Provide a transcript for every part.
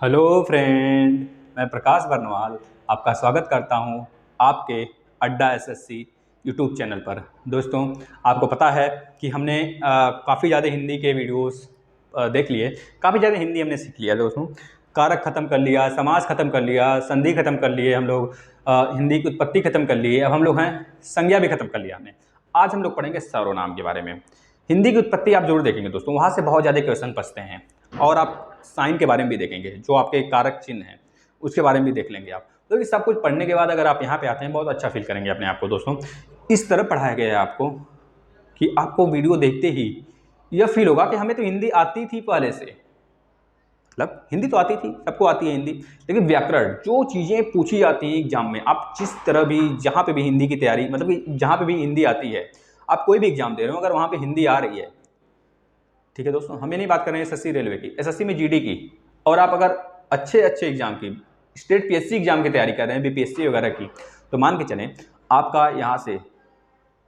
Hello friend, मैं प्रकाश बरनवाल आपका स्वागत करता हूं आपके अड्डा एसएससी यूट्यूब चैनल पर। दोस्तों, आपको पता है कि हमने काफ़ी ज़्यादा हिंदी के वीडियोस देख लिए, काफ़ी ज़्यादा हिंदी हमने सीख लिया दोस्तों। कारक ख़त्म कर लिया, समास ख़त्म कर लिया, संधि ख़त्म कर लिए हम लोग, हिंदी की उत्पत्ति ख़त्म कर ली। अब हम लोग हैं संज्ञा भी ख़त्म कर लिया हमने। आज हम लोग पढ़ेंगे सर्वनाम के बारे में। हिंदी की उत्पत्ति आप जरूर देखेंगे दोस्तों, वहाँ से बहुत ज़्यादा क्वेश्चन पूछते हैं। और आप साइन के बारे में भी देखेंगे, जो आपके कारक चिन्ह हैं उसके बारे में भी देख लेंगे आप। तो ये सब कुछ पढ़ने के बाद अगर आप यहाँ पे आते हैं, बहुत अच्छा फील करेंगे अपने आप को दोस्तों। इस तरह पढ़ाया गया है आपको कि आपको वीडियो देखते ही यह फील होगा कि हमें तो हिंदी आती थी पहले से। मतलब हिंदी तो आती थी, सबको आती है हिंदी, लेकिन व्याकरण जो चीज़ें पूछी जाती हैं एग्जाम में, आप जिस तरह भी जहाँ पे भी हिंदी की तैयारी, मतलब कि जहाँ पे भी हिंदी आती है, आप कोई भी एग्जाम दे रहे हो, अगर वहाँ पे हिंदी आ रही है, ठीक है दोस्तों, हम ये नहीं बात कर रहे हैं एसएससी रेलवे की, एसएससी में जीडी की, और आप अगर अच्छे अच्छे एग्जाम की, स्टेट पीएससी एग्जाम की तैयारी कर रहे हैं, बीपीएससी वगैरह की, तो मान के चलें आपका यहाँ से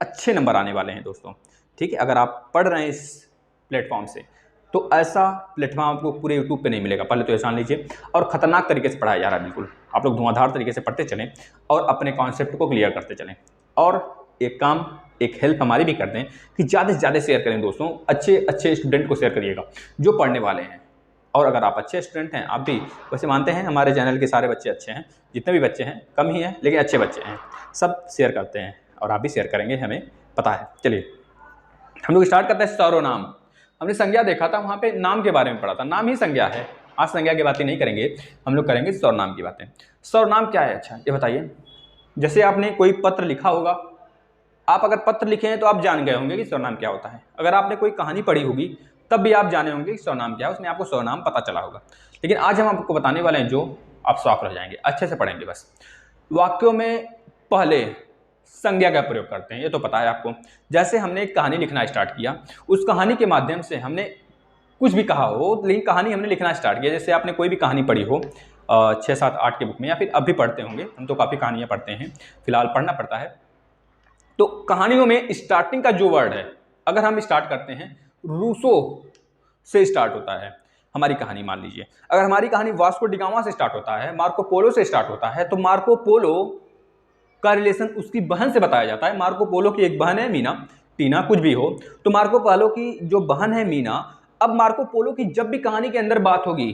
अच्छे नंबर आने वाले हैं दोस्तों। ठीक है, अगर आप पढ़ रहे हैं इस प्लेटफॉर्म से, तो ऐसा प्लेटफॉर्म आपको पूरे यूट्यूब पे नहीं मिलेगा, पहले तो ये जान लीजिए। और ख़तरनाक तरीके से पढ़ाया जा रहा है, बिल्कुल आप लोग धुआंधार तरीके से पढ़ते चलें और अपने कॉन्सेप्ट को क्लियर करते चलें। और एक काम, एक हेल्प हमारी भी कर दें कि ज़्यादा से ज़्यादा शेयर करें दोस्तों, अच्छे अच्छे स्टूडेंट को शेयर करिएगा जो पढ़ने वाले हैं। और अगर आप अच्छे स्टूडेंट हैं, आप भी वैसे मानते हैं हमारे चैनल के सारे बच्चे अच्छे हैं, जितने भी बच्चे हैं कम ही हैं लेकिन अच्छे बच्चे हैं, सब शेयर करते हैं और आप भी शेयर करेंगे, हमें पता है। चलिए हम लोग स्टार्ट करते हैं। सर्वनाम, हमने संज्ञा देखा था, वहाँ पे नाम के बारे में पढ़ा था, नाम ही संज्ञा है। आज संज्ञा की बातें नहीं करेंगे, हम लोग करेंगे सर्वनाम की बातें। सर्वनाम क्या है, अच्छा ये बताइए। जैसे आपने कोई पत्र लिखा होगा, आप अगर पत्र लिखे हैं तो आप जान गए होंगे कि सर्वनाम क्या होता है। अगर आपने कोई कहानी पढ़ी होगी तब भी आप जाने होंगे कि सर्वनाम क्या है, उसमें आपको सर्वनाम पता चला होगा। लेकिन आज हम आपको बताने वाले हैं जो आप शॉक रह जाएंगे, अच्छे से पढ़ेंगे बस। वाक्यों में पहले संज्ञा का प्रयोग करते हैं, ये तो पता है आपको। जैसे हमने एक कहानी लिखना स्टार्ट किया, उस कहानी के माध्यम से हमने कुछ भी कहा हो, लेकिन कहानी हमने लिखना स्टार्ट किया। जैसे आपने कोई भी कहानी पढ़ी हो 6, 7, 8 के बुक में, या फिर अब भी पढ़ते होंगे, हम तो काफ़ी कहानियाँ पढ़ते हैं, फिलहाल पढ़ना पड़ता है। तो कहानियों में स्टार्टिंग का जो वर्ड है, अगर हम स्टार्ट करते हैं, रूसो से स्टार्ट होता है हमारी कहानी, मान लीजिए अगर हमारी कहानी वास्को डिगामा से स्टार्ट होता है, मार्को पोलो से स्टार्ट होता है, तो मार्को पोलो का रिलेशन उसकी बहन से बताया जाता है। मार्को पोलो की एक बहन है मीना, टीना, कुछ भी हो, तो मार्को पोलो की जो बहन है मीना, अब मार्को पोलो की जब भी कहानी के अंदर बात होगी,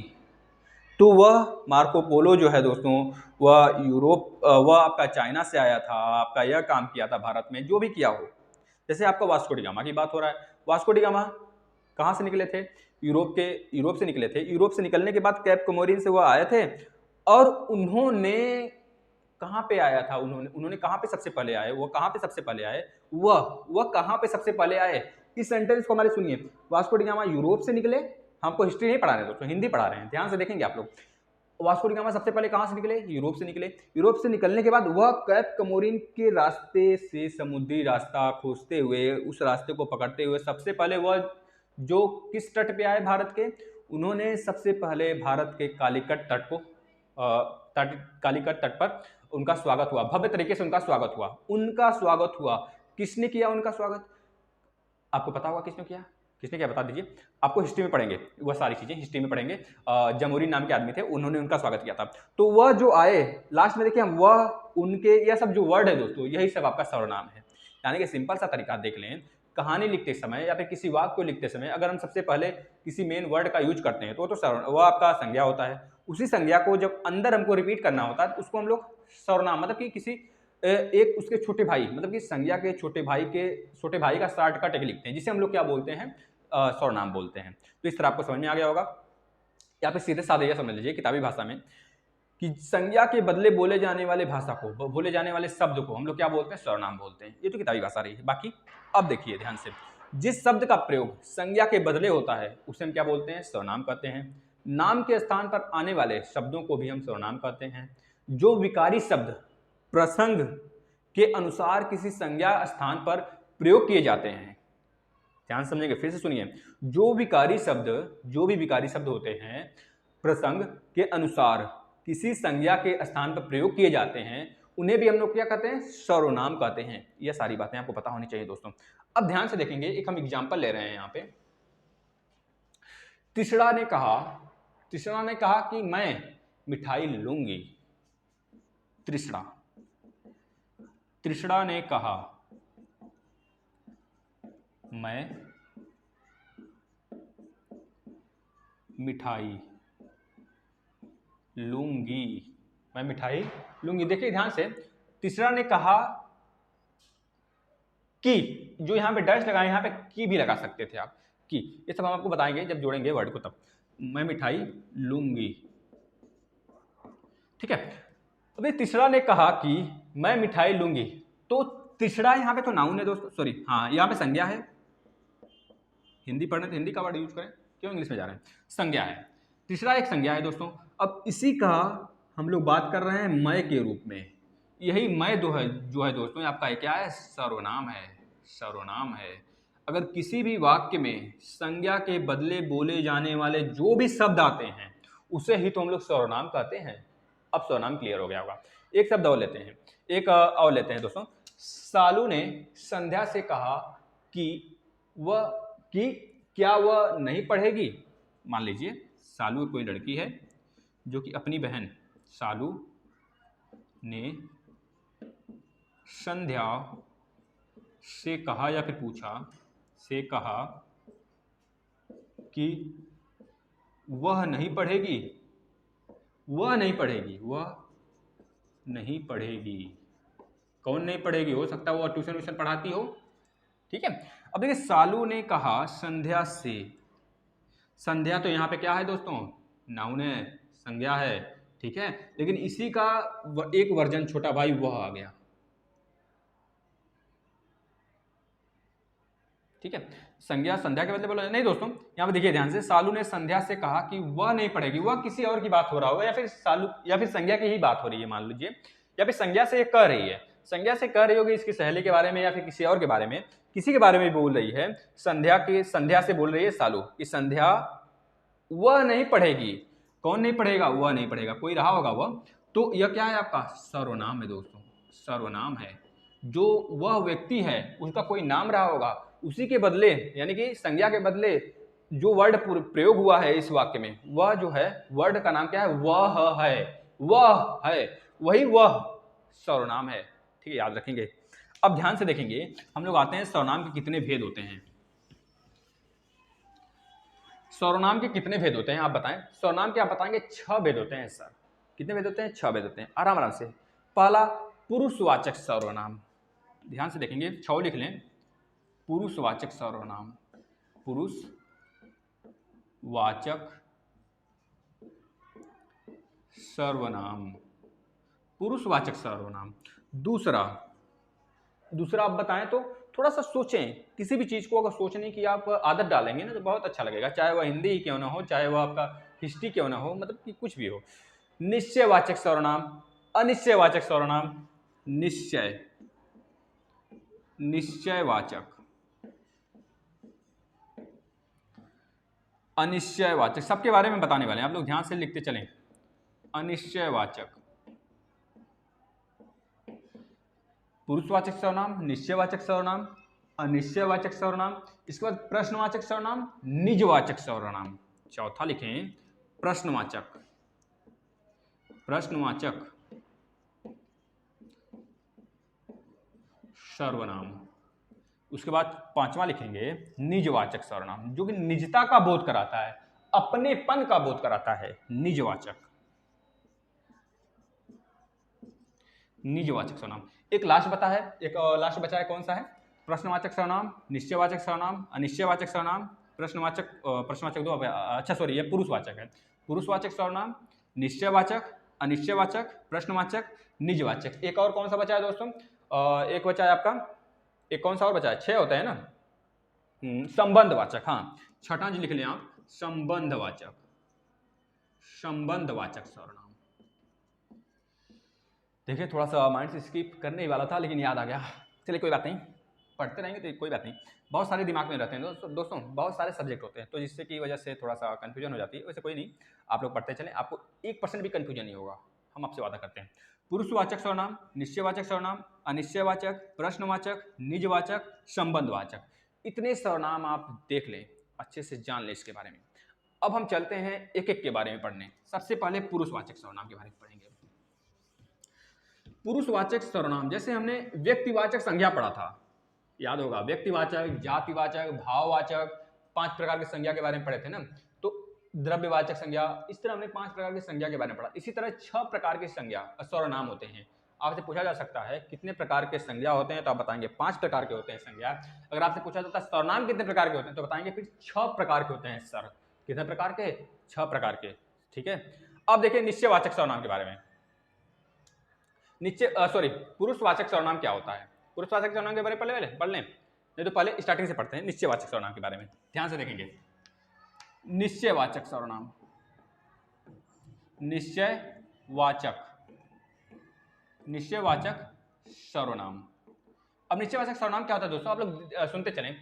तो वह मार्को पोलो जो है दोस्तों, वह यूरोप, वह आपका चाइना से आया था, आपका यह काम किया था भारत में, जो भी किया हो। जैसे आपका वास्को डिगामा की बात हो रहा है, वास्को डिगामा कहाँ से निकले थे, यूरोप से निकले थे। यूरोप से निकलने के बाद कैप कोमोरिन से वह आए थे, और उन्होंने कहाँ पे आया था, उन्होंने कहाँ पे सबसे पहले आए, वो कहाँ पे सबसे पहले आए, वह कहाँ पे सबसे पहले आए। इस सेंटेंस को हमारे सुनिए, वास्को डिगामा यूरोप से निकले, हमको हिस्ट्री नहीं पढ़ा रहे दोस्तों, हिंदी पढ़ा रहे हैं, ध्यान से देखेंगे आप लोग। वास्को डिगामा सबसे पहले कहाँ से निकले, यूरोप से निकले। यूरोप से निकलने के बाद वह कैप कमोरिन के रास्ते से समुद्री रास्ता खोजते हुए, उस रास्ते को पकड़ते हुए सबसे पहले वह जो किस तट पे आए भारत के, उन्होंने सबसे पहले भारत के कालीकट तट को, कालीकट तट पर उनका स्वागत हुआ, भव्य तरीके से उनका स्वागत हुआ। उनका स्वागत हुआ, किसने किया उनका स्वागत, आपको पता होगा किसने किया, किसने क्या, बता दीजिए। आपको हिस्ट्री में पढ़ेंगे, वह सारी चीजें हिस्ट्री में पढ़ेंगे। जमोरिन नाम के आदमी थे, उन्होंने उनका स्वागत किया था। तो वह जो आए लास्ट में, देखिए वह, उनके, यह सब जो वर्ड है दोस्तों, यही सब आपका सर्वनाम है। यानी कि सिंपल सा तरीका देख लें, कहानी लिखते समय या फिर किसी वाक्य को लिखते समय अगर हम सबसे पहले किसी मेन वर्ड का यूज करते हैं, तो वह आपका संज्ञा होता है। उसी संज्ञा को जब अंदर हमको रिपीट करना होता है, तो उसको हम लोग सर्वनाम, मतलब कि किसी एक उसके छोटे भाई, मतलब कि संज्ञा के छोटे भाई का शॉर्टकट एक लिखते हैं, जिसे हम लोग क्या बोलते हैं, सर्वनाम बोलते हैं। तो इस तरह आपको समझ में आ गया होगा। या फिर सीधे साधे यह समझ लीजिए किताबी भाषा में, कि संज्ञा के बदले बोले जाने वाले भाषा को, बोले जाने वाले शब्द को हम लोग क्या बोलते हैं, सर्वनाम बोलते हैं। ये तो किताबी भाषा रही है। बाकी अब देखिए ध्यान से, जिस शब्द का प्रयोग संज्ञा के बदले होता है उसे हम क्या बोलते हैं, सर्वनाम कहते हैं। नाम के स्थान पर आने वाले शब्दों को भी हम सर्वनाम कहते हैं। जो विकारी शब्द प्रसंग के अनुसार किसी संज्ञा स्थान पर प्रयोग किए जाते हैं, ध्यान समझेंगे, फिर से सुनिए, जो भी विकारी शब्द होते हैं, प्रसंग के अनुसार किसी संज्ञा के स्थान पर प्रयोग किए जाते हैं, उन्हें भी हम लोग क्या कहते हैं, सर्वनाम कहते हैं। यह सारी बातें आपको पता होनी चाहिए दोस्तों। अब ध्यान से देखेंगे, एक हम एग्जांपल ले रहे हैं यहाँ पे। तिसड़ा ने कहा तृष्णा ने कहा कि मैं मिठाई लूंगी। तृष्णा ने कहा मैं मिठाई लूंगी। मैं मिठाई लूंगी। देखिए ध्यान से, तृष्णा ने कहा कि, जो यहाँ पे डैश लगाए, यहाँ पे की भी लगा सकते थे आप, कि ये सब हम आपको बताएंगे जब जोड़ेंगे वर्ड को तब। मैं मिठाई लूंगी, ठीक है। अभी तृष्णा ने कहा कि मैं मिठाई लूंगी, तो तृष्णा यहाँ पे तो नाउन है दोस्तों, सॉरी, हाँ यहाँ पे संज्ञा है। हिंदी पढ़ने तो हिंदी का वर्ड यूज करें, क्यों इंग्लिश में जा रहे हैं। संज्ञा है, तृष्णा एक संज्ञा है दोस्तों। अब इसी का हम लोग बात कर रहे हैं मैं के रूप में। यही मैं जो है दोस्तों, आपका क्या है, सर्वनाम है। सर्वनाम है। अगर किसी भी वाक्य में संज्ञा के बदले बोले जाने वाले जो भी शब्द आते हैं उसे ही तो हम लोग सर्वनाम कहते हैं। अब सर्वनाम क्लियर हो गया होगा। एक शब्द और लेते हैं, दोस्तों। सालू ने संध्या से कहा कि क्या वह नहीं पढ़ेगी। मान लीजिए सालू कोई लड़की है जो कि अपनी बहन सालू ने संध्या से कहा या फिर पूछा कि वह नहीं पढ़ेगी। कौन नहीं पढ़ेगी? हो सकता है वो ट्यूशन पढ़ाती हो, ठीक है। अब देखिए सालू ने कहा संध्या से। संध्या तो यहाँ पे क्या है दोस्तों, नाउन है, संज्ञा है, ठीक है। लेकिन इसी का एक वर्जन छोटा भाई वह आ गया, ठीक है। संज्ञा संध्या के बदले बोला नहीं दोस्तों। यहाँ पे देखिए ध्यान से, सालू ने संध्या से कहा कि वह नहीं पढ़ेगी। वह किसी और की बात हो रहा होगा, या फिर संज्ञा की ही बात हो रही है मान लीजिए, या फिर संज्ञा से कह रही है, संज्ञा से कह रही होगी इसकी सहेली के बारे में या फिर किसी और के बारे में, किसी के बारे में बोल रही है। संध्या से बोल रही है सालू कि संध्या वह नहीं पढ़ेगी। कौन नहीं पढ़ेगा? वह नहीं पढ़ेगा, कोई रहा होगा वह। तो यह क्या है आपका सर्वनाम है दोस्तों, सर्वनाम है। जो वह व्यक्ति है उसका कोई नाम रहा होगा, उसी के बदले यानी कि संज्ञा के बदले जो वर्ड प्रयोग हुआ है इस वाक्य में, वह जो है वर्ड का नाम क्या है? वह है, वही वह सर्वनाम है, ठीक है, याद रखेंगे। अब ध्यान से देखेंगे, हम लोग आते हैं सर्वनाम के कितने भेद होते हैं। सर्वनाम के कितने भेद होते हैं आप बताएं। सर्वनाम के आप बताएंगे 6 भेद होते हैं सर। कितने भेद होते हैं? 6 भेद होते हैं। आराम से। पहला पुरुषवाचक सर्वनाम, ध्यान से देखेंगे, 6 लिख लें। पुरुषवाचक सर्वनाम, पुरुषवाचक सर्वनाम, पुरुषवाचक सर्वनाम। दूसरा आप बताएं तो थोड़ा सा सोचें, किसी भी चीज को अगर सोचने की आप आदत डालेंगे ना तो बहुत अच्छा लगेगा, चाहे वह हिंदी ही क्यों ना हो, चाहे वह आपका हिस्ट्री क्यों ना हो, मतलब कि कुछ भी हो। निश्चयवाचक सर्वनाम, अनिश्चयवाचक सर्वनाम, निश्चयवाचक, अनिश्चयवाचक, सबके बारे में बताने वाले हैं, आप लोग ध्यान से लिखते चलें। अनिश्चयवाचक, पुरुषवाचक सर्वनाम, निश्चयवाचक सर्वनाम, अनिश्चयवाचक सर्वनाम। इसके बाद प्रश्नवाचक सर्वनाम, निजवाचक सर्वनाम। चौथा लिखें प्रश्नवाचक सर्वनाम। उसके बाद 5वां लिखेंगे निजवाचक सर्वनाम, जो कि निजता का बोध कराता है, अपनेपन का बोध कराता है। निजवाचक सर्वनाम। एक लास्ट बचा है, कौन सा है? प्रश्नवाचक सर्वनाम, निश्चयवाचक सर्वनाम, अनिश्चयवाचक सर्वनाम, प्रश्नवाचक 2, अच्छा सॉरी, ये पुरुषवाचक है। पुरुषवाचक सर्वनाम, निश्चयवाचक, अनिश्चयवाचक, प्रश्नवाचक, निजवाचक। एक और कौन सा बचा है दोस्तों? एक बचा है आपका, एक कौन सा और बचा है? 6 होता है ना। संबंधवाचक, हाँ, 6ठा जी लिख लें आप, संबंधवाचक सर्वनाम। देखिए थोड़ा सा माइंड से स्किप करने ही वाला था लेकिन याद आ गया, चलिए कोई बात नहीं, पढ़ते रहेंगे तो कोई बात नहीं। बहुत सारे दिमाग में रहते हैं दोस्तों, बहुत सारे सब्जेक्ट होते हैं, तो जिससे की वजह से थोड़ा सा कन्फ्यूजन हो जाती है। वैसे कोई नहीं, आप लोग पढ़ते चलें, आपको 1% भी कन्फ्यूजन नहीं होगा, हम आपसे वादा करते हैं। पुरुषवाचक सर्वनाम, निश्चयवाचक सर्वनाम, अनिश्चयवाचक, प्रश्नवाचक, निजवाचक, संबंधवाचक, इतने सर्वनाम आप देख लें, अच्छे से जान लें इसके बारे में। अब हम चलते हैं एक एक के बारे में पढ़ने। सबसे पहले पुरुषवाचक सर्वनाम के बारे में पढ़ेंगे। पुरुषवाचक सर्वनाम, जैसे हमने व्यक्तिवाचक संज्ञा पढ़ा था, याद होगा, व्यक्तिवाचक, जातिवाचक, भाववाचक, 5 प्रकार की संज्ञा के बारे में पढ़े थे ना। तो द्रव्यवाचक संज्ञा, इस तरह हमने 5 प्रकार की संज्ञा के बारे में पढ़ा। इसी तरह 6 प्रकार की संज्ञा सर्वनाम होते हैं। आपसे पूछा जा सकता है कितने प्रकार के संज्ञा होते हैं, तो आप बताएंगे 5 प्रकार के होते हैं संज्ञा। अगर आपसे पूछा जाता है सर्वनाम कितने प्रकार के होते हैं, तो बताएंगे फिर 6 प्रकार के होते हैं सर। कितने प्रकार के? 6 प्रकार के। ठीक है, अब देखिए निश्चयवाचक सर्वनाम के बारे में। पुरुषवाचक सर्वनाम क्या होता है? पुरुषवाचक सर्वनाम के बारे में पढ़ लें, नहीं तो पहले स्टार्टिंग से पढ़ते हैं निश्चयवाचक सर्वनाम के बारे में। ध्यान से देखेंगे। निश्चयवाचक सर्वनाम, निश्चयवाचक सर्वनाम। अब निश्चयवाचक सर्वनाम क्या होता है दोस्तों? आप लोग सुनते चलें।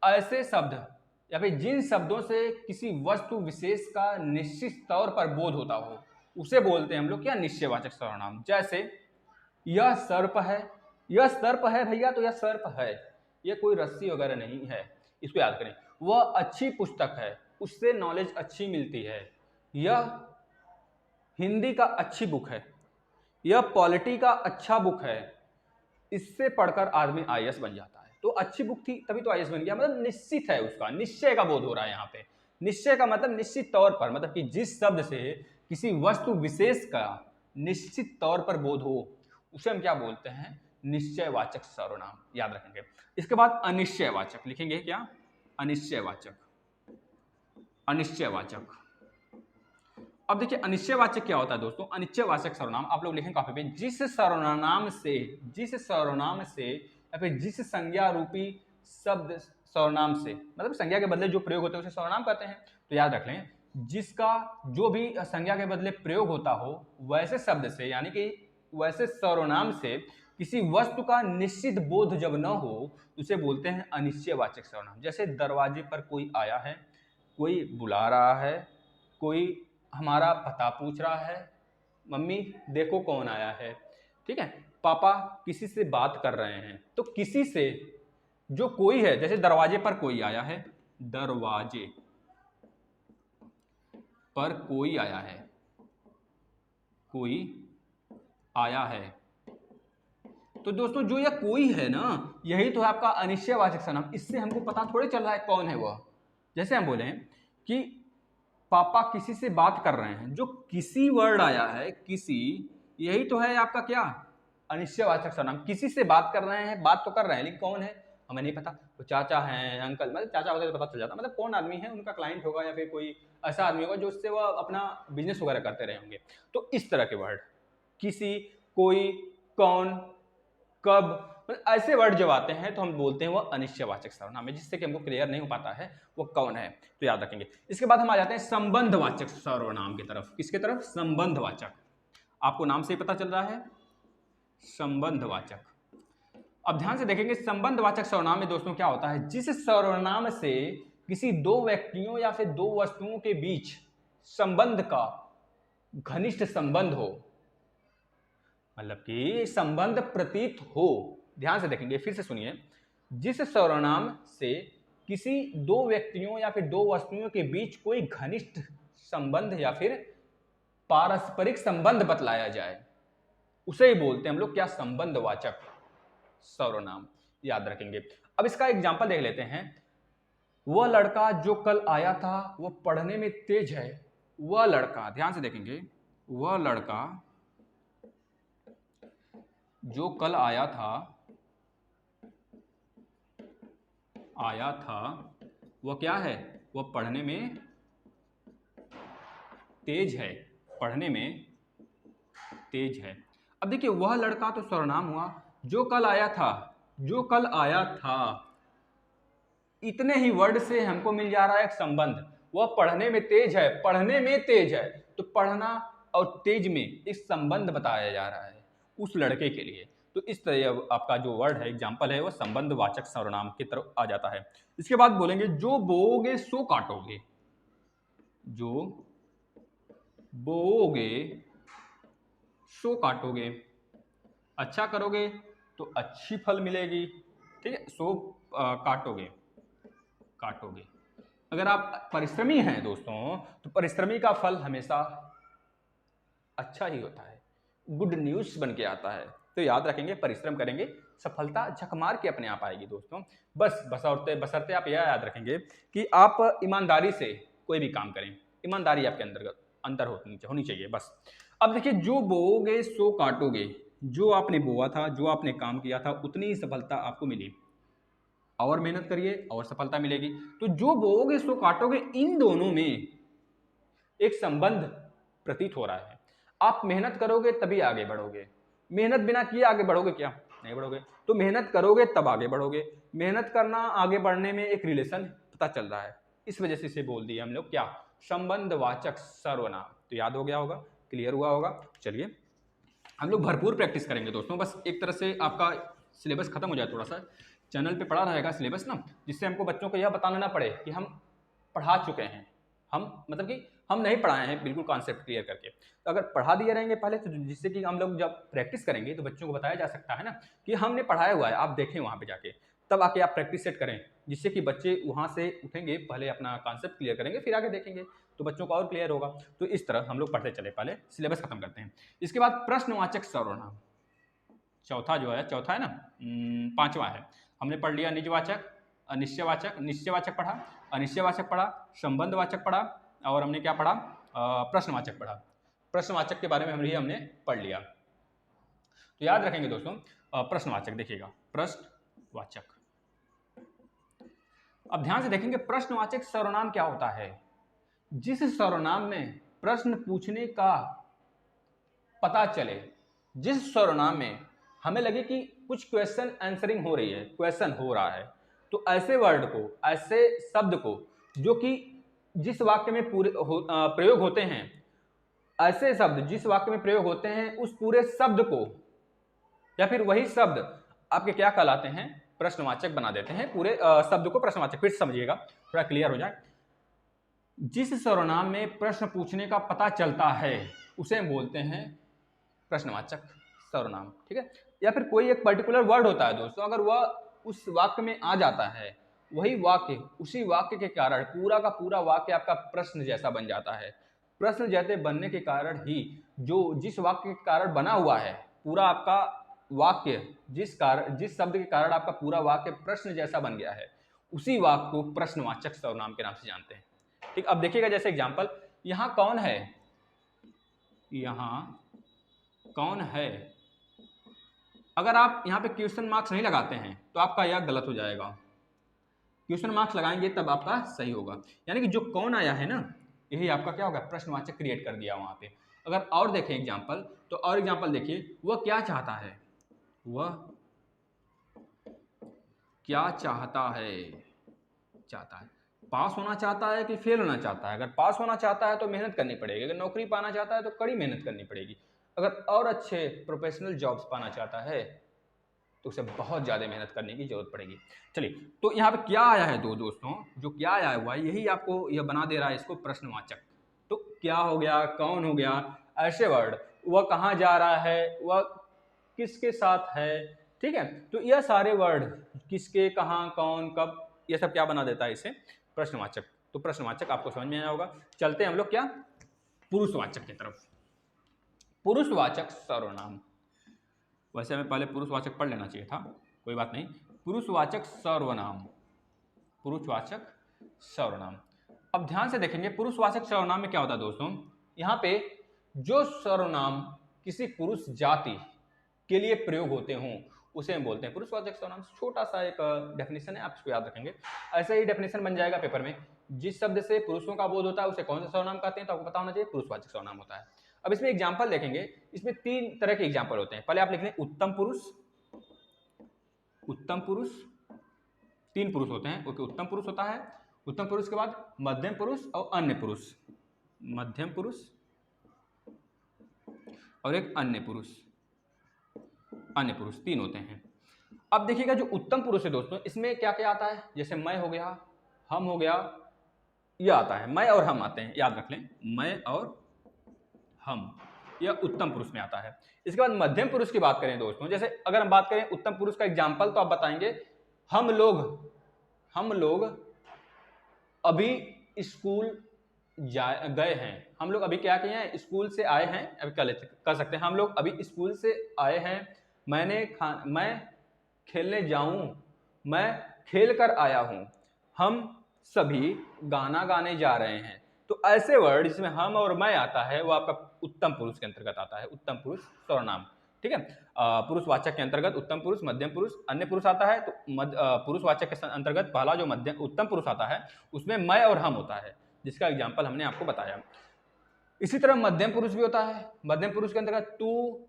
ऐसे शब्द या फिर जिन शब्दों से किसी वस्तु विशेष का निश्चित तौर पर बोध होता हो, उसे बोलते हैं हम लोग क्या? निश्चयवाचक सर्वनाम। जैसे यह सर्प है, यह सर्प है भैया, तो यह सर्प है, यह कोई रस्सी वगैरह नहीं है, इसको याद करें। वह अच्छी पुस्तक है, उससे नॉलेज अच्छी मिलती है। यह हिंदी का अच्छी बुक है, यह पॉलिटी का अच्छा बुक है, इससे पढ़कर आदमी आईएएस बन जाता है। तो अच्छी बुक थी तभी तो आईएएस बन गया, मतलब निश्चित है, उसका निश्चय का बोध हो रहा है यहाँ पे। निश्चय का मतलब निश्चित तौर पर, मतलब कि जिस शब्द से किसी वस्तु विशेष का निश्चित तौर पर बोध हो, उसे हम क्या बोलते हैं? निश्चयवाचक सर्वनाम। याद रखेंगे। इसके बाद अनिश्चयवाचक लिखेंगे। क्या? अनिश्चयवाचक। अनिश्चयवाचक। अब देखिए अनिश्चयवाचक क्या होता है दोस्तों? अनिश्चयवाचक सर्वनाम आप लोग लिखें कॉपी पे। जिस सर्वनाम से या फिर जिस संज्ञा रूपी शब्द, सर्वनाम से मतलब संज्ञा के बदले जो प्रयोग होते हैं उसे सर्वनाम कहते हैं। तो याद रख लें, जिसका जो भी संज्ञा के बदले प्रयोग होता हो, वैसे शब्द से यानी कि वैसे सर्वनाम से किसी वस्तु का निश्चित बोध जब न हो, उसे बोलते हैं अनिश्चयवाचक सर्वनाम। जैसे दरवाजे पर कोई आया है, कोई बुला रहा है, कोई हमारा पता पूछ रहा है, मम्मी देखो कौन आया है, ठीक है, पापा किसी से बात कर रहे हैं। तो किसी से जो कोई है, जैसे दरवाजे पर कोई आया है, दरवाजे पर कोई आया है, कोई आया है। तो दोस्तों जो यह कोई है ना, यही तो है आपका अनिश्चयवाचक सर्वनाम। इससे हमको पता थोड़े चल रहा है कौन है वह। जैसे हम बोले कि पापा किसी से बात कर रहे हैं, जो किसी वर्ड आया है, किसी, यही तो है आपका क्या? अनिश्चयवाचक सर्वनाम। किसी से बात कर रहे हैं, बात तो कर रहे हैं, लेकिन कौन है हमें नहीं पता। तो चाचा हैं, अंकल, मतलब चाचा वगैरह तो पता चल जाता, मतलब कौन आदमी है, उनका क्लाइंट होगा या फिर कोई ऐसा आदमी होगा जो उससे वह अपना बिजनेस वगैरह करते रहे होंगे। तो इस तरह के वर्ड, किसी, कोई, कौन, कब, मतलब ऐसे वर्ड जब आते हैं तो हम बोलते हैं वो अनिश्चयवाचक सर्वनाम है। जिससे कि हमको क्लियर नहीं हो पाता है वो कौन है, तो याद रखेंगे। इसके बाद हम आ जाते हैं संबंधवाचक सर्वनाम की तरफ। किसके तरफ? संबंधवाचक। आपको नाम से ही पता चल रहा है, संबंधवाचक। अब ध्यान से देखेंगे, संबंधवाचक सर्वनाम में दोस्तों क्या होता है? जिस सर्वनाम से किसी दो व्यक्तियों या फिर दो वस्तुओं के बीच संबंध का घनिष्ठ संबंध हो, मतलब कि संबंध प्रतीत हो। ध्यान से देखेंगे, फिर से सुनिए। जिस सर्वनाम से किसी दो व्यक्तियों या फिर दो वस्तुओं के बीच कोई घनिष्ठ संबंध या फिर पारस्परिक संबंध बतलाया जाए, उसे ही बोलते हैं हम लोग क्या? संबंधवाचक सर्वनाम। याद रखेंगे। अब इसका एग्जांपल देख लेते हैं। वह लड़का जो कल आया था वह पढ़ने में तेज है। वह लड़का, ध्यान से देखेंगे, वह लड़का जो कल आया था वह क्या है? वह पढ़ने में तेज है, पढ़ने में तेज है। अब देखिए वह लड़का तो सर्वनाम हुआ, जो कल आया था, इतने ही वर्ड से हमको मिल जा रहा है एक संबंध। वह पढ़ने में तेज है, पढ़ने में तेज है, तो पढ़ना और तेज में एक संबंध बताया जा रहा है उस लड़के के लिए। तो इस तरह आपका जो वर्ड है, एग्जाम्पल है, वो संबंधवाचक सर्वनाम की तरफ आ जाता है। इसके बाद बोलेंगे जो बोओगे सो काटोगे। जो बोओगे सो काटोगे, अच्छा करोगे तो अच्छी फल मिलेगी, ठीक है। सो काटोगे। अगर आप परिश्रमी हैं दोस्तों, तो परिश्रमी का फल हमेशा अच्छा ही होता है, गुड न्यूज़ बन के आता है। तो याद रखेंगे, परिश्रम करेंगे, सफलता झक मार के अपने आप आएगी दोस्तों। बस बशर्ते आप यह याद रखेंगे कि आप ईमानदारी से कोई भी काम करें, ईमानदारी आपके अंदर होनी चाहिए बस। अब देखिए, जो बोओगे सो काटोगे, जो आपने बोआ था, जो आपने काम किया था, उतनी ही सफलता आपको मिली। और मेहनत करिए और सफलता मिलेगी। तो जो बोओगे सो काटोगे, इन दोनों में एक संबंध प्रतीत हो रहा है। आप मेहनत करोगे तभी आगे बढ़ोगे, मेहनत बिना किए आगे बढ़ोगे क्या? नहीं बढ़ोगे। तो मेहनत करोगे तब आगे बढ़ोगे। मेहनत करना, आगे बढ़ने में एक रिलेशन पता चल रहा है, इस वजह से इसे बोल दिया हम लोग क्या? संबंधवाचक सर्वनाम। तो याद हो गया होगा, क्लियर हुआ होगा। चलिए हम लोग भरपूर प्रैक्टिस करेंगे दोस्तों, बस एक तरह से आपका सिलेबस खत्म हो जाए, थोड़ा सा चैनल पे पढ़ा रहेगा सिलेबस ना, जिससे हमको बच्चों को यह बताना ना पड़े कि हम पढ़ा चुके हैं, हम मतलब कि हम नहीं पढ़ाए हैं बिल्कुल कॉन्सेप्ट क्लियर करके। तो अगर पढ़ा दिए रहेंगे पहले, तो जिससे कि हम लोग जब प्रैक्टिस करेंगे तो बच्चों को बताया जा सकता है ना कि हमने पढ़ाया हुआ है, आप देखें वहाँ पे जाके, तब आके आप प्रैक्टिस सेट करें, जिससे कि बच्चे वहाँ से उठेंगे, पहले अपना कॉन्सेप्ट क्लियर करेंगे, फिर आगे देखेंगे तो बच्चों को और क्लियर होगा। तो इस तरह हम लोग पढ़ते चले, पहले सिलेबस खत्म करते हैं। इसके बाद प्रश्नवाचक सर्वनाम, चौथा जो है, चौथा है ना, पांचवा है। हमने पढ़ लिया निजवाचक, अनिश्चयवाचक, निश्चयवाचक पढ़ा, अनिश्चयवाचक पढ़ा, संबंधवाचक पढ़ा, और हमने क्या पढ़ा? प्रश्नवाचक पढ़ा। प्रश्नवाचक के बारे में हमने पढ़ लिया। तो याद रखेंगे दोस्तों, प्रश्नवाचक देखिएगा, प्रश्नवाचक। अब ध्यान से देखेंगे, प्रश्नवाचक सर्वनाम क्या होता है? जिस सर्वनाम में प्रश्न पूछने का पता चले, जिस सर्वनाम में हमें लगे कि कुछ क्वेश्चन आंसरिंग हो रही है, क्वेश्चन हो रहा है, तो ऐसे वर्ड को, ऐसे शब्द को, जो कि जिस वाक्य में प्रयोग होते हैं, ऐसे शब्द जिस वाक्य में प्रयोग होते हैं, उस पूरे शब्द को या फिर वही शब्द आपके क्या कहलाते हैं? प्रश्नवाचक बना देते हैं, पूरे शब्द को प्रश्नवाचक। फिर समझिएगा, थोड़ा क्लियर हो जाए। जिस सर्वनाम में प्रश्न पूछने का पता चलता है, उसे हम बोलते हैं प्रश्नवाचक सर्वनाम, ठीक है। या फिर कोई एक पर्टिकुलर वर्ड होता है दोस्तों, अगर वह उस वाक्य में आ जाता है, वही वाक्य, उसी वाक्य के कारण पूरा का पूरा वाक्य आपका प्रश्न जैसा बन जाता है। प्रश्न जैसे बनने के कारण ही, जो जिस वाक्य के कारण बना हुआ है पूरा आपका वाक्य, जिस शब्द के कारण आपका पूरा वाक्य प्रश्न जैसा बन गया है, उसी वाक्य को प्रश्नवाचक सर्वनाम के नाम से जानते हैं, ठीक। अब देखिएगा, जैसे एग्जाम्पल, यहाँ कौन है, यहाँ कौन है, अगर आप यहाँ पे क्वेश्चन मार्क्स नहीं लगाते हैं तो आपका यह गलत हो जाएगा। क्वेश्चन मार्क्स लगाएंगे तब आपका सही होगा। यानी कि जो कौन आया है ना, यही आपका क्या होगा? प्रश्नवाचक क्रिएट कर दिया वहां पे। अगर और देखें एग्जाम्पल, तो और एग्जाम्पल देखिए, वह क्या चाहता है, वह क्या चाहता है, चाहता है, पास होना चाहता है कि फेल होना चाहता है? अगर पास होना चाहता है तो मेहनत करनी पड़ेगी, अगर नौकरी पाना चाहता है तो कड़ी मेहनत करनी पड़ेगी, अगर और अच्छे प्रोफेशनल जॉब्स पाना चाहता है तो उसे बहुत ज़्यादा मेहनत करने की जरूरत पड़ेगी। चलिए, तो यहाँ पे क्या आया है दोस्तों, जो क्या आया हुआ है, यही आपको यह बना दे रहा है इसको प्रश्नवाचक। तो क्या हो गया, कौन हो गया, ऐसे वर्ड, वह कहाँ जा रहा है, वह किसके साथ है, ठीक है। तो यह सारे वर्ड, किसके, कहाँ, कौन, कब, यह सब क्या बना देता है इसे? प्रश्नवाचक। तो प्रश्नवाचक आपको समझ में आया होगा। चलते हैं हम लोग क्या, पुरुषवाचक की तरफ। पुरुषवाचक सर्वनाम, वैसे हमें पहले पुरुषवाचक पढ़ लेना चाहिए था, कोई बात नहीं। पुरुषवाचक सर्वनाम, पुरुषवाचक सर्वनाम। अब ध्यान से देखेंगे, पुरुषवाचक सर्वनाम में क्या होता है दोस्तों, यहाँ पे जो सर्वनाम किसी पुरुष जाति के लिए प्रयोग होते हों, उसे हम बोलते हैं पुरुषवाचक सर्वनाम। छोटा सा एक डेफिनेशन है, आप इसको याद रखेंगे, ऐसे ही डेफिनेशन बन जाएगा पेपर में। जिस शब्द से पुरुषों का बोध होता है उसे कौन सा सर्वनाम कहते हैं, तो आपको पता होना चाहिए, पुरुषवाचक सर्वनाम होता है। अब इसमें एग्जाम्पल देखेंगे, इसमें 3 तरह के एग्जाम्पल होते हैं। पहले आप लिख लें उत्तम पुरुष, उत्तम पुरुष, 3 पुरुष होते हैं, ओके। उत्तम पुरुष होता है, उत्तम पुरुष के बाद मध्यम पुरुष और अन्य पुरुष, मध्यम पुरुष और एक अन्य पुरुष, अन्य पुरुष, 3 होते हैं। अब देखिएगा, जो उत्तम पुरुष है दोस्तों, इसमें क्या क्या आता है, जैसे मैं हो गया, हम हो गया, यह आता है, मैं और हम आते हैं, याद रख लें, मैं और हम, यह उत्तम पुरुष में आता है। इसके बाद मध्यम पुरुष की बात करें दोस्तों, जैसे अगर हम बात करें उत्तम पुरुष का एग्जाम्पल, तो आप बताएंगे हम लोग, हम लोग अभी स्कूल गए हैं, हम लोग अभी क्या किए हैं, स्कूल से आए हैं, अभी कर सकते हैं हम लोग अभी स्कूल से आए हैं। मैं खेलने जाऊं, मैं खेल कर आया हूं, हम सभी गाना गाने जा रहे हैं। तो ऐसे वर्ड जिसमें हम और मैं आता है वो आपका उत्तम पुरुष के अंतर्गत आता है, उत्तम पुरुष सर्वनाम। ठीक है, पुरुषवाचक के अंतर्गत उत्तम पुरुष, मध्यम पुरुष, अन्य पुरुष आता है। तो पुरुषवाचक के अंतर्गत पहला जो मध्यम उत्तम पुरुष आता है उसमें मैं और हम होता है, जिसका एग्जाम्पल हमने आपको बताया। इसी तरह मध्यम पुरुष भी होता है। मध्यम पुरुष के अंतर्गत तू,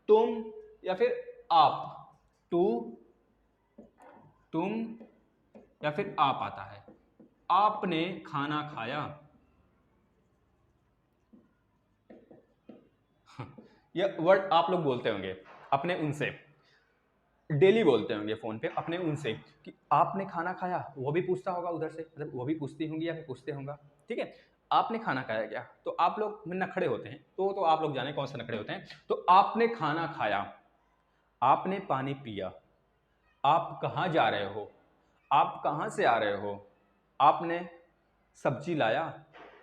तुम या फिर आप, तू, तुम या फिर आप आता है। आपने खाना खाया, यह वर्ड आप लोग बोलते होंगे अपने उनसे, डेली बोलते होंगे फोन पे अपने उनसे कि आपने खाना खाया। वो भी पूछता होगा उधर से, मतलब वो भी पूछती होंगी या फिर पूछते होंगे। ठीक है, आपने खाना खाया क्या, तो आप लोग में नखड़े होते हैं, तो आप लोग जाने कौन से नखड़े होते हैं। तो आपने खाना खाया, आपने पानी पिया, आप कहाँ जा रहे हो, आप कहाँ से आ रहे हो, आपने सब्जी लाया,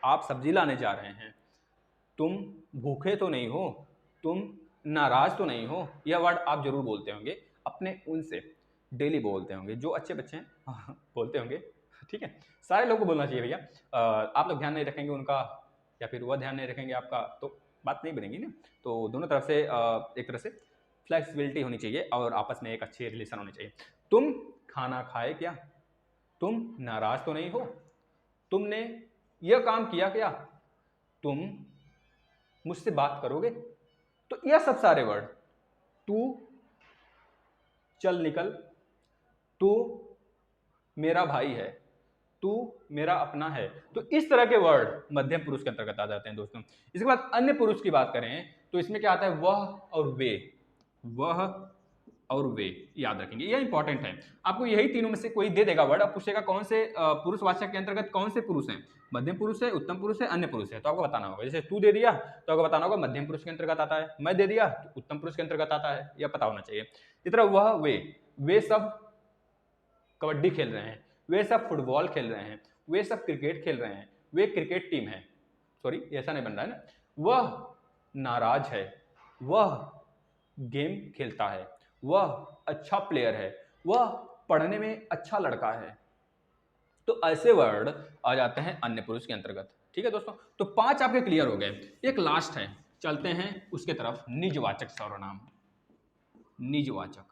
आप सब्जी लाने जा रहे हैं, तुम भूखे तो नहीं हो, तुम नाराज तो नहीं हो। यह वर्ड आप जरूर बोलते होंगे अपने उनसे, डेली बोलते होंगे, जो अच्छे बच्चे हैं बोलते होंगे। ठीक है, सारे लोगों को बोलना चाहिए भैया। आप लोग ध्यान नहीं रखेंगे उनका या फिर वह ध्यान नहीं रखेंगे आपका, तो बात नहीं बनेगी ना। तो दोनों तरफ से एक तरह से फ्लेक्सिबिलिटी होनी चाहिए और आपस में एक अच्छे रिलेशन होने चाहिए। तुम खाना खाए क्या, तुम नाराज तो नहीं हो, तुमने यह काम किया क्या, तुम मुझसे बात करोगे। तो यह सब सारे वर्ड, तू चल निकल, तू मेरा भाई है, तू मेरा अपना है, तो इस तरह के वर्ड मध्यम पुरुष के अंतर्गत आ जाते हैं दोस्तों। इसके बाद अन्य पुरुष की बात करें तो इसमें क्या आता है, वह और वे, वह और वे, याद रखेंगे, यह इंपॉर्टेंट है। आपको यही तीनों में से कोई दे देगा वर्ड, अब पूछेगा कौन से पुरुषवाचक के अंतर्गत कौन से पुरुष हैं, मध्यम पुरुष है, उत्तम पुरुष है, अन्य पुरुष है, तो आपको बताना होगा। जैसे तू दे दिया तो आपको बताना होगा मध्यम पुरुष के अंतर्गत आता है, मैं दे दिया तो उत्तम पुरुष के अंतर्गत आता है, यह पता होना चाहिए। इस तरह वह वे सब कबड्डी खेल रहे हैं, वे सब फुटबॉल खेल रहे हैं, वे सब क्रिकेट खेल रहे हैं, वे क्रिकेट टीम है, सॉरी ऐसा नहीं बन रहा है ना। वह नाराज है, वह गेम खेलता है, वह अच्छा प्लेयर है, वह पढ़ने में अच्छा लड़का है। तो ऐसे वर्ड आ जाते हैं अन्य पुरुष के अंतर्गत। ठीक है दोस्तों, तो 5 आपके क्लियर हो गए। एक लास्ट है, चलते हैं उसके तरफ, निजवाचक सर्वनाम। निजवाचक,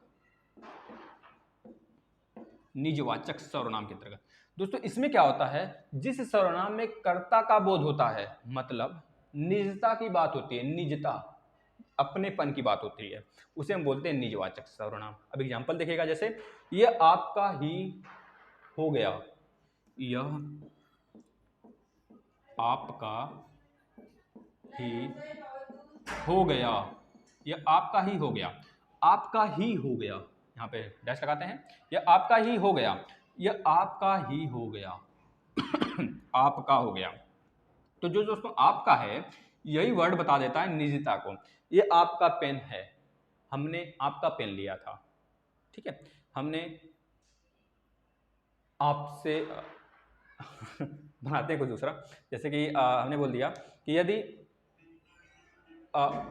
निजवाचक सर्वनाम के अंतर्गत दोस्तों इसमें क्या होता है, जिस सर्वनाम में कर्ता का बोध होता है, मतलब निजता की बात होती है, निजता, अपनेपन की बात होती है, उसे हम बोलते हैं निजवाचक सर्वनाम। अब एग्जांपल देखिएगा, जैसे यह आपका ही हो गया, यह आपका ही हो गया, यह आपका ही हो गया, आपका ही हो गया, यहाँ पे डैश लगाते हैं, यह आपका ही हो गया, यह आपका ही हो गया आपका हो गया। तो जो दोस्तों आपका है, यही वर्ड बता देता है निजता को। ये आपका पेन है, हमने आपका पेन लिया था। ठीक है, हमने आपसे बनाते हैं कुछ दूसरा, जैसे कि हमने बोल दिया कि यदि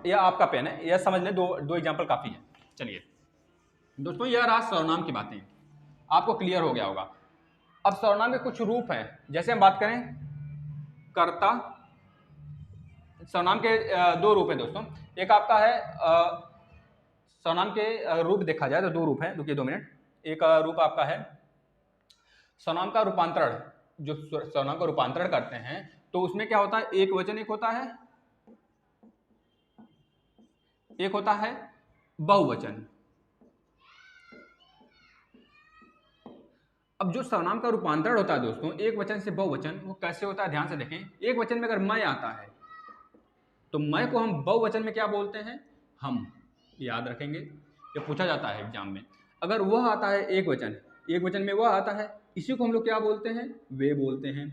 यह आपका पेन है, यह समझ लें, दो एग्जाम्पल काफी है। चलिए दोस्तों, यह रहा सर्वनाम की बातें, आपको क्लियर हो गया होगा। अब सर्वनाम के कुछ रूप हैं, जैसे हम बात करें कर्ता, सर्वनाम के 2 रूप हैं दोस्तों। एक आपका है सर्वनाम के रूप देखा जाए तो 2 रूप हैं, रुकिए 2 मिनट। एक रूप आपका है सर्वनाम का रूपांतरण, जो सर्वनाम का रूपांतरण करते हैं तो उसमें क्या होता है, एक वचन एक होता है, एक होता है बहुवचन। अब जो सर्वनाम का रूपांतरण होता है दोस्तों, एक वचन से बहुवचन, वो कैसे होता है ध्यान से देखें। एक वचन में अगर मैं आता है तो मैं को हम बहुवचन में क्या बोलते हैं, हम, याद रखेंगे, ये पूछा जाता है एग्जाम में। अगर वह आता है एक वचन, एक वचन में वह आता है, इसी को हम लोग क्या बोलते हैं, वे बोलते हैं।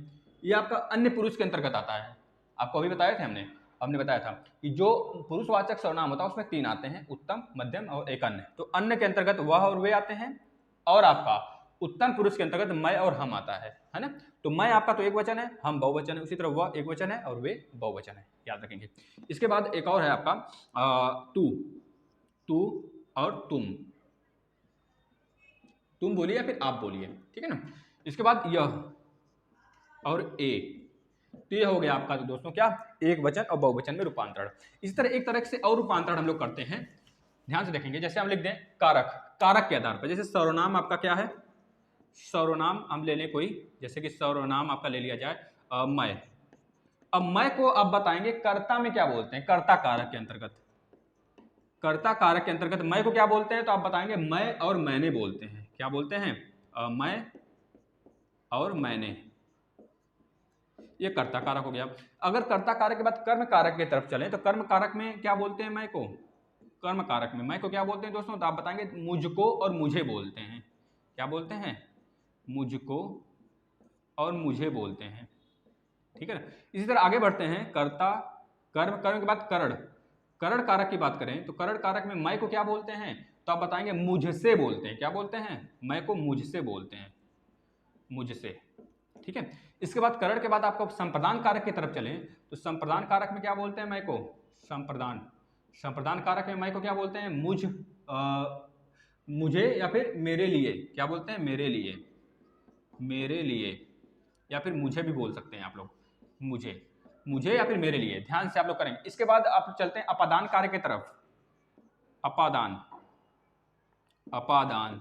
ये आपका अन्य पुरुष के अंतर्गत आता है। आपको अभी बताए थे हमने बताया था कि जो पुरुषवाचक सर्वनाम होता है उसमें 3 आते हैं, उत्तम, मध्यम और एक अन्य। तो अन्य के अंतर्गत वह और वे आते हैं, और आपका उत्तम पुरुष के अंतर्गत मैं और हम आता है ना। तो मैं आपका तो एक वचन है, हम बहुवचन है, उसी तरह वह एक वचन है और वे बहुवचन है, याद रखेंगे। इसके बाद एक और है आपका तू, तू और तुम बोलिए या फिर आप बोलिए, ठीक है ना। इसके बाद यह और ए, तो ये हो गया आपका दोस्तों क्या, एक वचन और बहुवचन में रूपांतरण। इसी तरह एक तरह से और रूपांतरण हम लोग करते हैं, ध्यान से देखेंगे। जैसे हम लिख दें कारक, कारक के आधार पर, जैसे सर्वनाम आपका क्या है, सर्वनाम हम ले लें कोई, जैसे कि सर्वनाम आपका ले लिया जाए मैं। अब मैं को अब बताएंगे कर्ता में क्या बोलते हैं, कर्ता कारक के अंतर्गत, कर्ता कारक के अंतर्गत मैं को क्या बोलते हैं, तो आप बताएंगे मैं और मैंने बोलते हैं। क्या बोलते हैं, मैं और मैंने, ये कर्ता कारक हो गया। अगर कर्ता कारक के बाद कर्म कारक की तरफ चलें तो कर्म कारक में क्या बोलते हैं मैं को, कर्म कारक में मैं को क्या बोलते हैं दोस्तों, तो आप बताएंगे मुझको और मुझे बोलते हैं। क्या बोलते हैं, मुझको और मुझे बोलते हैं, ठीक है ना। इसी तरह आगे बढ़ते हैं, कर्ता कर्म, कर्म के बाद करण, करण कारक की बात करें तो करण कारक में मैं को क्या बोलते हैं, तो आप बताएंगे मुझसे बोलते हैं। क्या बोलते हैं, मैं को मुझसे बोलते हैं, मुझसे, ठीक है। इसके बाद करण के बाद आपको संप्रदान कारक की तरफ चलें तो संप्रदान कारक में क्या बोलते हैं मैं को, संप्रदान, संप्रदान कारक में मैं को क्या बोलते हैं, मुझे या फिर मेरे लिए। क्या बोलते हैं, मेरे लिए, मेरे लिए, या फिर मुझे भी बोल सकते हैं आप लोग, मुझे, मुझे या फिर मेरे लिए, ध्यान से आप लोग करेंगे। इसके बाद आप चलते हैं अपादान कार्य की तरफ, अपादान, अपादान,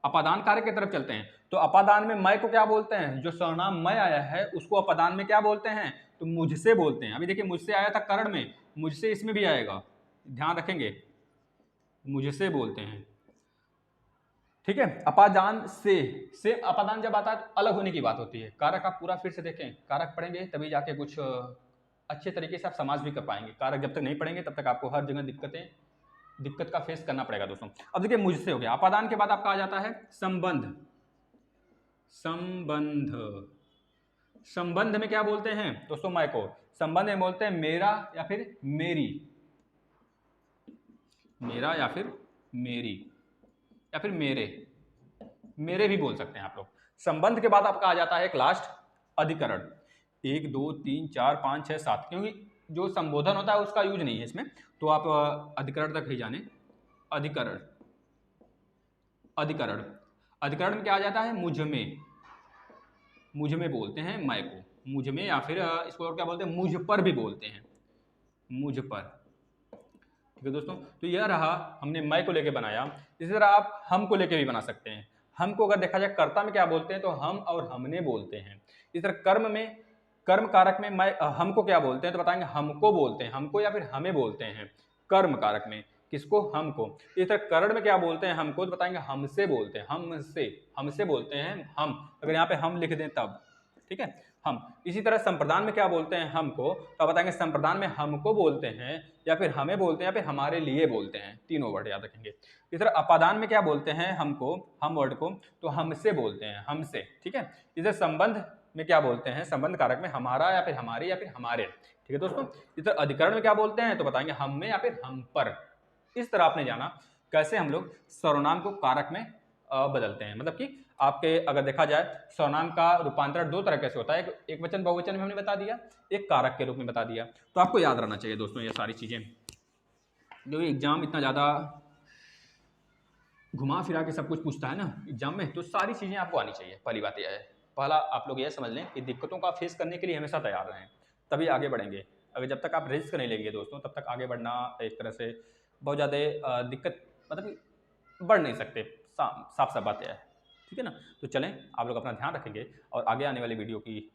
अपादान कार्य की तरफ चलते हैं। तो अपादान में मैं को क्या बोलते हैं, जो सर्वनाम मैं आया है उसको अपादान में क्या बोलते हैं, तो मुझसे बोलते हैं। अभी देखिए मुझसे आया था करण में, मुझसे इसमें भी आएगा, ध्यान रखेंगे, मुझसे बोलते हैं, ठीक है। अपादान से अपादान जब आता है तो अलग होने की बात होती है। कारक आप पूरा फिर से देखें, कारक पढ़ेंगे तभी जाके कुछ अच्छे तरीके से आप समाज भी कर पाएंगे। कारक जब तक नहीं पढ़ेंगे तब तक आपको हर जगह दिक्कत का फेस करना पड़ेगा दोस्तों। अब देखिए मुझसे हो गया। अपादान के बाद आपका आ जाता है संबंध, संबंध, संबंध में क्या बोलते हैं दोस्तों, मैं को, संबंध में बोलते हैं मेरा या फिर मेरी, मेरा या फिर मेरी, या फिर मेरे, मेरे भी बोल सकते हैं आप लोग। संबंध के बाद आपका आ जाता है एक लास्ट अधिकरण, 1 2 3 4 5 6 7, क्योंकि जो संबोधन होता है उसका यूज नहीं है इसमें, तो आप अधिकरण तक ही जाने। अधिकरण, अधिकरण, अधिकरण में क्या आ जाता है, मुझ में, मुझ में बोलते हैं मैं को, मुझ में, या फिर इसको और क्या बोलते हैं, मुझ पर भी बोलते हैं, मुझ पर, ठीक है दोस्तों। तो यह रहा हमने मैं को लेके बनाया। इसी तरह आप हम को लेके भी बना सकते हैं। हम को अगर देखा जाए कर्ता में क्या बोलते हैं, तो हम और हमने बोलते हैं। इसी तरह कर्म में, कर्म कारक में मैं हमको क्या बोलते हैं, तो बताएंगे हमको बोलते हैं, हमको या फिर हमें बोलते हैं। कर्म कारक में किसको, हमको। इस तरह करण में क्या बोलते हैं, हमको, तो बताएंगे हमसे बोलते हैं, हमसे, हमसे बोलते हैं हम, अगर यहाँ पे हम लिख दें तब, ठीक है, हम। इसी तरह संप्रदान में क्या बोलते हैं, हमको, तो बताएंगे संप्रदान में हमको बोलते हैं या फिर हमें बोलते हैं या फिर हमारे लिए बोलते हैं, तीनों वर्ड याद रखेंगे। इस तरह अपादान में क्या बोलते हैं, हमको, हम वर्ड को, तो हमसे बोलते हैं, हमसे, ठीक है। इधर संबंध में क्या बोलते हैं, संबंध कारक में हमारा या फिर हमारे या फिर हमारे, ठीक है दोस्तों। इस तरह अधिकरण में क्या बोलते हैं, तो बताएंगे हम में या फिर हम पर। इस तरह आपने जाना कैसे हम लोग सर्वनाम को कारक में बदलते हैं। मतलब कि आपके अगर देखा जाए सर्वनाम का रूपांतरण दो तरह कैसे होता है, एक वचन बहुवचन में हमने बता दिया, एक कारक के रूप में बता दिया। तो आपको याद रहना चाहिए दोस्तों ये सारी चीजें, जो एग्जाम इतना ज्यादा घुमा फिरा के सब कुछ पूछता है ना एग्जाम में, तो सारी चीजें आपको आनी चाहिए। पहली बात यह है, पहला आप लोग यह समझ लें कि दिक्कतों का फेस करने के लिए हमेशा तैयार रहें, तभी आगे बढ़ेंगे। अगर जब तक आप रिस्क नहीं लेंगे दोस्तों तब तक आगे बढ़ना एक तरह से बहुत ज़्यादा दिक्कत, मतलब बढ़ नहीं सकते, साफ साफ बात यह है, ठीक है ना। तो चलें आप लोग अपना ध्यान रखेंगे और आगे आने वाली वीडियो की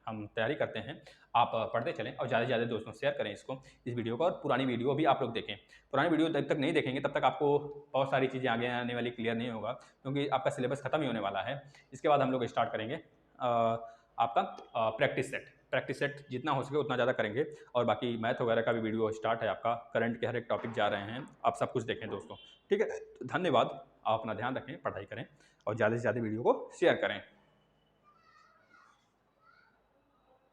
हम तैयारी करते हैं। आप पढ़ते चलें और ज़्यादा से ज़्यादा दोस्तों शेयर करें इसको, इस वीडियो को, और पुरानी वीडियो भी आप लोग देखें। पुरानी वीडियो जब तक नहीं देखेंगे तब तक आपको बहुत सारी चीज़ें आगे आने वाली क्लियर नहीं होगा, क्योंकि आपका सिलेबस खत्म ही होने वाला है। इसके बाद हम लोग स्टार्ट करेंगे आपका प्रैक्टिस सेट। प्रैक्टिस सेट जितना हो सके उतना ज़्यादा करेंगे, और बाकी मैथ वगैरह का भी वीडियो स्टार्ट है आपका, करंट के हर एक टॉपिक जा रहे हैं, आप सब कुछ देखें दोस्तों, ठीक है। धन्यवाद, आप अपना ध्यान रखें, पढ़ाई करें और ज़्यादा से ज़्यादा वीडियो को शेयर करें।